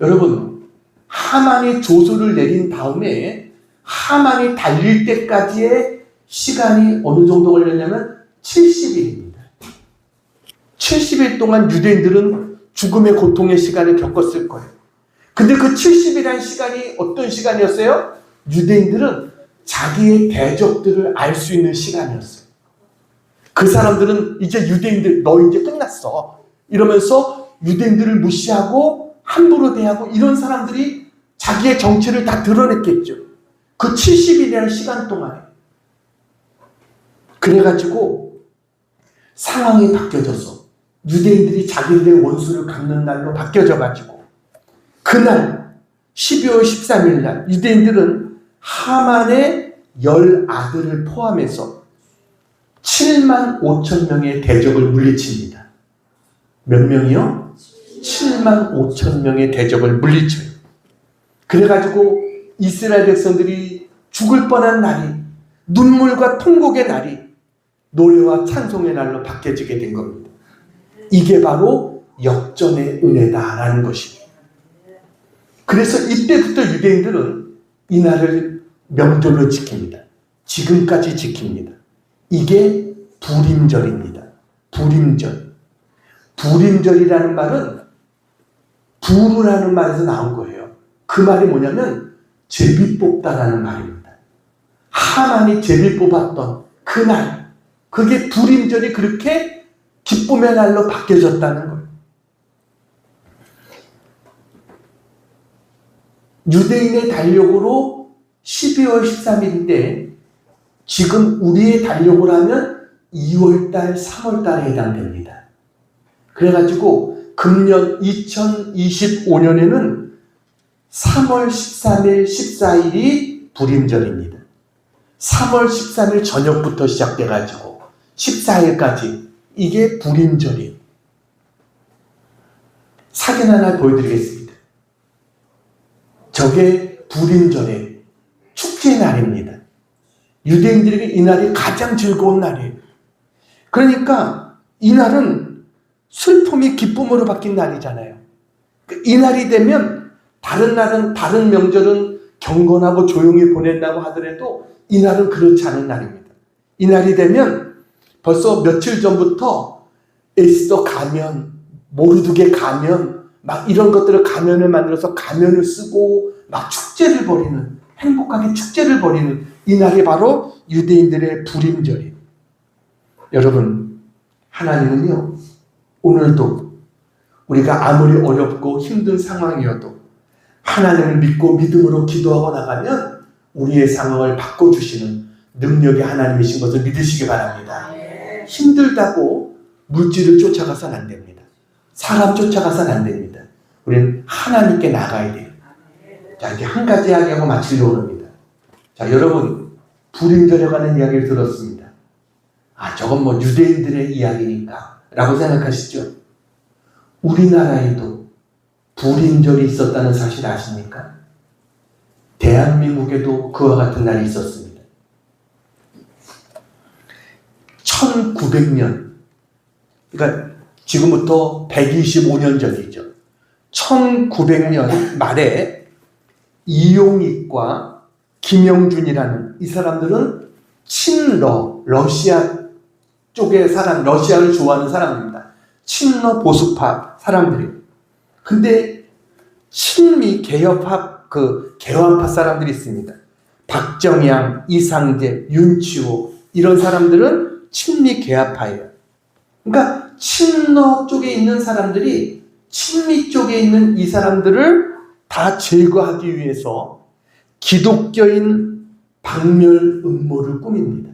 여러분, 하만이 조서를 내린 다음에 하만이 달릴 때까지의 시간이 어느 정도 걸렸냐면 70일입니다. 70일 동안 유대인들은 죽음의 고통의 시간을 겪었을 거예요. 근데 그 70일이라는 시간이 어떤 시간이었어요? 유대인들은 자기의 대적들을 알 수 있는 시간이었어요. 그 사람들은 이제 유대인들, 너 이제 끝났어 이러면서 유대인들을 무시하고 함부로 대하고 이런 사람들이 자기의 정체를 다 드러냈겠죠. 그 70일이라는 시간 동안에. 그래가지고 상황이 바뀌어져서 유대인들이 자기들의 원수를 갚는 날로 바뀌어져가지고 그날 12월 13일 날 유대인들은 하만의 10아들을 포함해서 7만 5천 명의 대적을 물리칩니다. 몇 명이요? 7만 5천 명의 대적을 물리쳐요. 그래가지고 이스라엘 백성들이 죽을 뻔한 날이, 눈물과 통곡의 날이 노래와 찬송의 날로 바뀌어지게 된 겁니다. 이게 바로 역전의 은혜다라는 것입니다. 그래서 이때부터 유대인들은 이 날을 명절로 지킵니다. 지금까지 지킵니다. 이게 부림절입니다. 부림절. 부림절이라는 말은 부르라는 말에서 나온 거예요. 그 말이 뭐냐면 제비 뽑다라는 말입니다. 하만이 제비 뽑았던 그 날, 그게 부림절이 그렇게 기쁨의 날로 바뀌어졌다는 거예요. 유대인의 달력으로 12월 13일인데 지금 우리의 달력으로 하면 2월달, 3월달에 해당됩니다. 그래가지고 금년 2025년에는 3월 13일, 14일이 불임절입니다. 3월 13일 저녁부터 시작돼가지고 14일까지 이게 불임절이에요. 사진 하나 보여드리겠습니다. 저게 불임절의 축제의 날입니다. 유대인들에게 이 날이 가장 즐거운 날이에요. 그러니까 이 날은 슬픔이 기쁨으로 바뀐 날이잖아요. 이 날이 되면 다른 날은, 다른 명절은 경건하고 조용히 보낸다고 하더라도 이 날은 그렇지 않은 날입니다. 이 날이 되면 벌써 며칠 전부터 에스더 가면, 모르드게 가면, 막 이런 것들을 가면을 만들어서 가면을 쓰고 막 축제를 벌이는, 행복하게 축제를 벌이는 이 날이 바로 유대인들의 불임절이에요. 여러분, 하나님은요, 오늘도 우리가 아무리 어렵고 힘든 상황이어도 하나님을 믿고 믿음으로 기도하고 나가면 우리의 상황을 바꿔주시는 능력의 하나님이신 것을 믿으시기 바랍니다. 힘들다고 물질을 쫓아가서는 안 됩니다. 사람 쫓아가서는 안 됩니다. 우리는 하나님께 나가야 돼요. 자, 이제 한 가지 이야기하고 마치려고 합니다. 자, 여러분, 불임절에 관한 이야기를 들었습니다. 아, 저건 뭐 유대인들의 이야기니까 라고 생각하시죠? 우리나라에도 불임절이 있었다는 사실 아십니까? 대한민국에도 그와 같은 날이 있었습니다. 1900년, 그러니까 지금부터 125년 전이죠. 1900년 말에 이용익과 김영준이라는 이 사람들은 러시아 쪽의 사람, 러시아를 좋아하는 사람입니다. 친러 보수파 사람들이에요. 근데 친미 개헌파 사람들이 있습니다. 박정양, 이상재, 윤치호 이런 사람들은 친미 개헌파예요. 그러니까 친러 쪽에 있는 사람들이 친미 쪽에 있는 이 사람들을 다 제거하기 위해서 기독교인 박멸 음모를 꾸밉니다.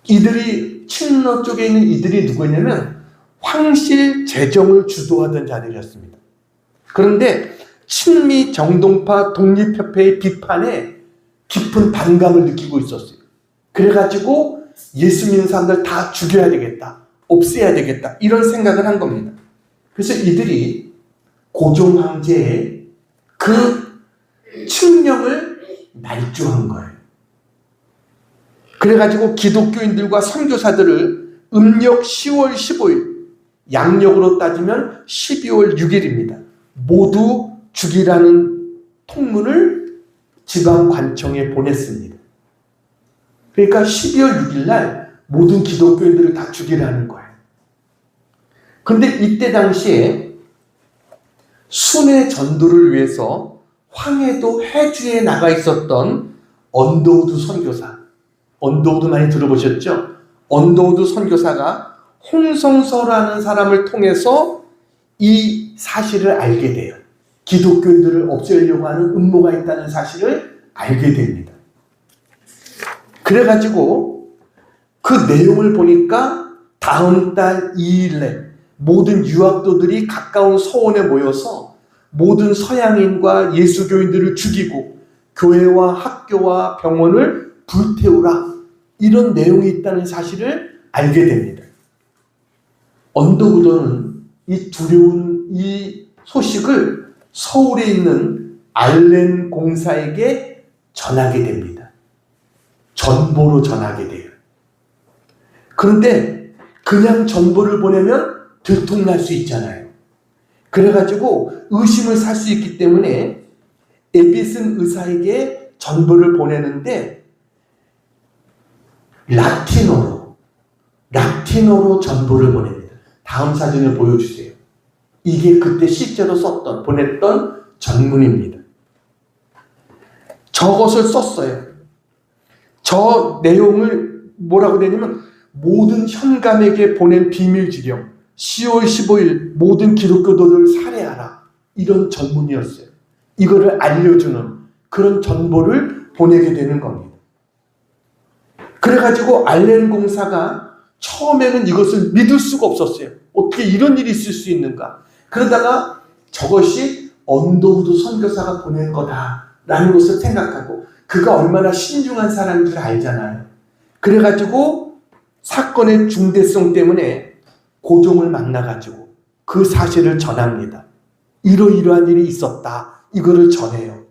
이들이 친러 쪽에 있는 이들이 누구냐면 황실 재정을 주도하던 자들이었습니다. 그런데 친미 정동파 독립협회의 비판에 깊은 반감을 느끼고 있었어요. 그래가지고 예수 믿는 사람들 다 죽여야 되겠다, 없애야 되겠다 이런 생각을 한 겁니다. 그래서 이들이 고종 황제의 그 칙령을 날조한 거예요. 그래가지고 기독교인들과 선교사들을 음력 10월 15일, 양력으로 따지면 12월 6일입니다. 모두 죽이라는 통문을 지방관청에 보냈습니다. 그러니까 12월 6일 날 모든 기독교인들을 다 죽이라는 거예요. 그런데 이때 당시에 순회 전도를 위해서 황해도 해주에 나가 있었던 언더우드 선교사, 언더우드 많이 들어보셨죠? 언더우드 선교사가 홍성서라는 사람을 통해서 이 사실을 알게 돼요. 기독교인들을 없애려고 하는 음모가 있다는 사실을 알게 됩니다. 그래가지고 그 내용을 보니까 다음 달 2일에 모든 유학도들이 가까운 서원에 모여서 모든 서양인과 예수교인들을 죽이고 교회와 학교와 병원을 불태우라, 이런 내용이 있다는 사실을 알게 됩니다. 언더우드는 이 두려운 이 소식을 서울에 있는 알렌 공사에게 전하게 됩니다. 전보로 전하게 돼요. 그런데 그냥 전보를 보내면 들통날 수 있잖아요. 그래가지고 의심을 살 수 있기 때문에 에비슨 의사에게 전보를 보내는데 라틴어로 전보를 보냅니다. 다음 사진을 보여주세요. 이게 그때 실제로 보냈던 전문입니다. 저것을 썼어요. 저 내용을 뭐라고 되냐면 모든 현감에게 보낸 비밀지령, 10월 15일 모든 기독교도를 살해하라, 이런 전문이었어요. 이거를 알려주는 그런 정보를 보내게 되는 겁니다. 그래가지고 알렌 공사가 처음에는 이것을 믿을 수가 없었어요. 어떻게 이런 일이 있을 수 있는가. 그러다가 저것이 언더우드 선교사가 보낸 거다라는 것을 생각하고, 그가 얼마나 신중한 사람인 줄 알잖아요. 그래가지고 사건의 중대성 때문에 고종을 만나가지고 그 사실을 전합니다. 이러이러한 일이 있었다, 이거를 전해요.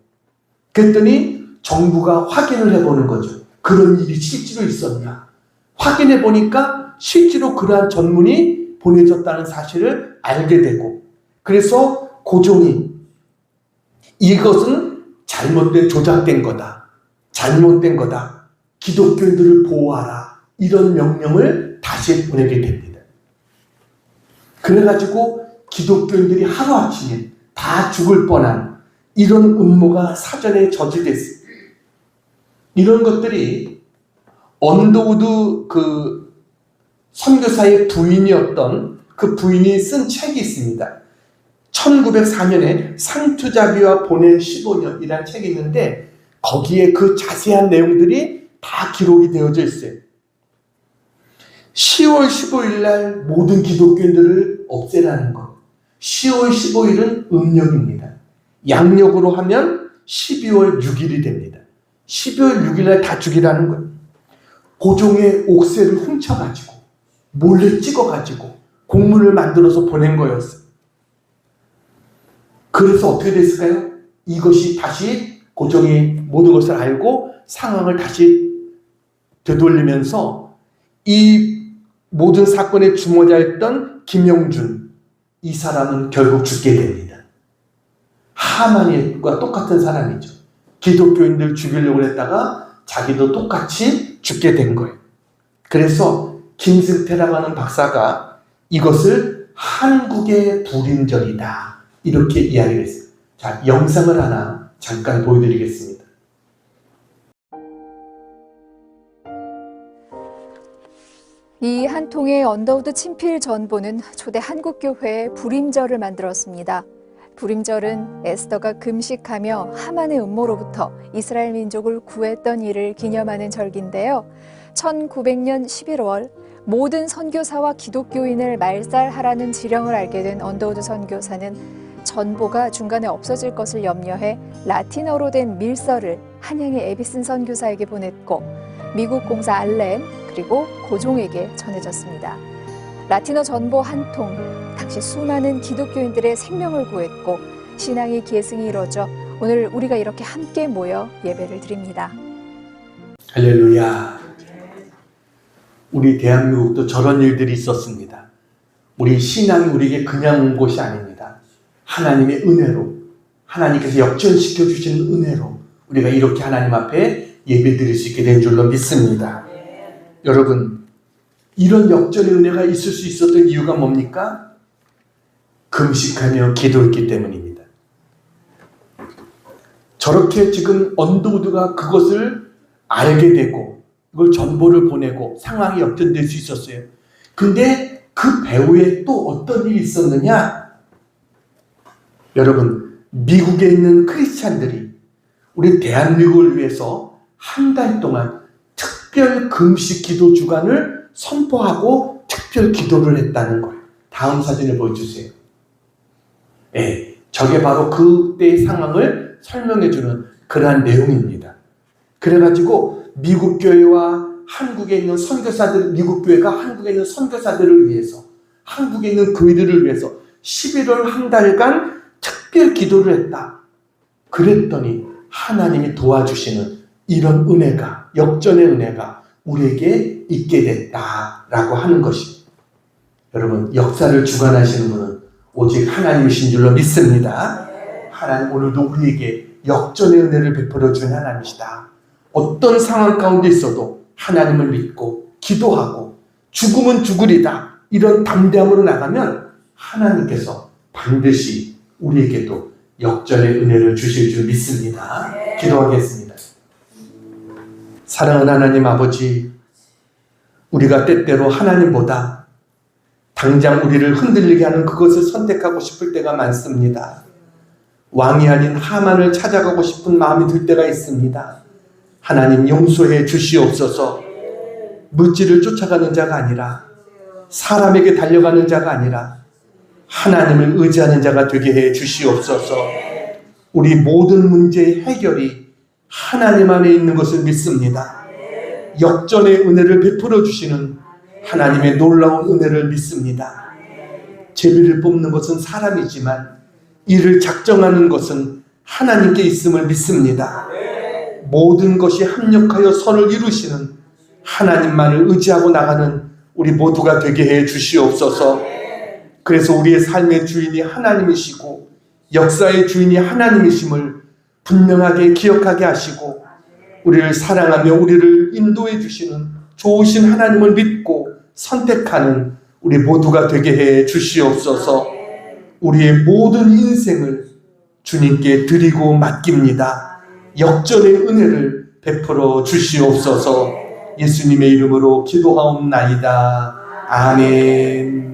그랬더니 정부가 확인을 해보는 거죠. 그런 일이 실제로 있었냐. 확인해 보니까 실제로 그러한 전문이 보내졌다는 사실을 알게 되고, 그래서 고종이 이것은 잘못된, 조작된 거다, 잘못된 거다, 기독교인들을 보호하라, 이런 명령을 다시 보내게 됩니다. 그래가지고 기독교인들이 하루아침에 다 죽을 뻔한 이런 음모가 사전에 저지됐습니다. 이런 것들이 언더우드 그 선교사의 부인이었던 그 부인이 쓴 책이 있습니다. 1904년에 상투자비와 본의 15년이라는 책이 있는데 거기에 그 자세한 내용들이 다 기록이 되어져 있어요. 10월 15일 날 모든 기독교인들을 없애라는 것. 10월 15일은 음력입니다. 양력으로 하면 12월 6일이 됩니다. 12월 6일 날 다 죽이라는 거예요. 고종의 옥새를 훔쳐가지고 몰래 찍어가지고 공문을 만들어서 보낸 거였어요. 그래서 어떻게 됐을까요? 이것이 다시 고종이 모든 것을 알고 상황을 다시 되돌리면서 이 모든 사건의 주모자였던 김영준, 이 사람은 결국 죽게 됩니다. 하만과 똑같은 사람이죠. 기독교인들 죽이려고 했다가 자기도 똑같이 죽게 된 거예요. 그래서 김승태라고 하는 박사가 이것을 한국의 불임절이다 이렇게 이야기를 했어요. 자, 영상을 하나 잠깐 보여드리겠습니다. 이 한 통의 언더우드 친필 전보는 초대 한국교회의 불임절을 만들었습니다. 불임절은 에스더가 금식하며 하만의 음모로부터 이스라엘 민족을 구했던 일을 기념하는 절기인데요. 1900년 11월 모든 선교사와 기독교인을 말살하라는 지령을 알게 된 언더우드 선교사는 전보가 중간에 없어질 것을 염려해 라틴어로 된 밀서를 한양의 에비슨 선교사에게 보냈고 미국 공사 알렌 그리고 고종에게 전해졌습니다. 라틴어 전보 한 통, 당시 수많은 기독교인들의 생명을 구했고 신앙의 계승이 이루어져 오늘 우리가 이렇게 함께 모여 예배를 드립니다. 할렐루야. 우리 대한민국도 저런 일들이 있었습니다. 우리 신앙이 우리에게 그냥 온 것이 아닙니다. 하나님의 은혜로, 하나님께서 역전시켜 주시는 은혜로 우리가 이렇게 하나님 앞에 예배 드릴 수 있게 된 줄로 믿습니다. 여러분, 이런 역전의 은혜가 있을 수 있었던 이유가 뭡니까? 금식하며 기도했기 때문입니다. 저렇게 지금 언더우드가 그것을 알게 되고 이걸 전보를 보내고 상황이 역전될 수 있었어요. 근데 그 배후에 또 어떤 일이 있었느냐? 여러분, 미국에 있는 크리스찬들이 우리 대한민국을 위해서 한 달 동안 특별 금식 기도 주간을 선포하고 특별 기도를 했다는 거예요. 다음 사진을 보여주세요. 예, 저게 바로 그때의 상황을 설명해주는 그러한 내용입니다. 그래가지고 미국 교회와 한국에 있는 선교사들, 미국 교회가 한국에 있는 선교사들을 위해서, 한국에 있는 교회들을 위해서 11월 한 달간 특별 기도를 했다. 그랬더니 하나님이 도와주시는 이런 은혜가, 역전의 은혜가 우리에게 있게 됐다라고 하는 것입니다. 여러분, 역사를 주관하시는 분은 오직 하나님이신 줄로 믿습니다. 하나님 오늘도 우리에게 역전의 은혜를 베풀어 주는 하나님이시다. 어떤 상황 가운데 있어도 하나님을 믿고 기도하고 죽으면 죽으리다 이런 담대함으로 나가면 하나님께서 반드시 우리에게도 역전의 은혜를 주실 줄 믿습니다. 기도하겠습니다. 사랑하는 하나님 아버지, 우리가 때때로 하나님보다 당장 우리를 흔들리게 하는 그것을 선택하고 싶을 때가 많습니다. 왕이 아닌 하만을 찾아가고 싶은 마음이 들 때가 있습니다. 하나님 용서해 주시옵소서. 물질을 쫓아가는 자가 아니라 사람에게 달려가는 자가 아니라 하나님을 의지하는 자가 되게 해 주시옵소서. 우리 모든 문제의 해결이 하나님 안에 있는 것을 믿습니다. 역전의 은혜를 베풀어 주시는 하나님의 놀라운 은혜를 믿습니다. 제비를 뽑는 것은 사람이지만 이를 작정하는 것은 하나님께 있음을 믿습니다. 모든 것이 합력하여 선을 이루시는 하나님만을 의지하고 나가는 우리 모두가 되게 해 주시옵소서. 그래서 우리의 삶의 주인이 하나님이시고 역사의 주인이 하나님이심을 분명하게 기억하게 하시고 우리를 사랑하며 우리를 인도해 주시는 좋으신 하나님을 믿고 선택하는 우리 모두가 되게 해 주시옵소서. 우리의 모든 인생을 주님께 드리고 맡깁니다. 역전의 은혜를 베풀어 주시옵소서. 예수님의 이름으로 기도하옵나이다. 아멘.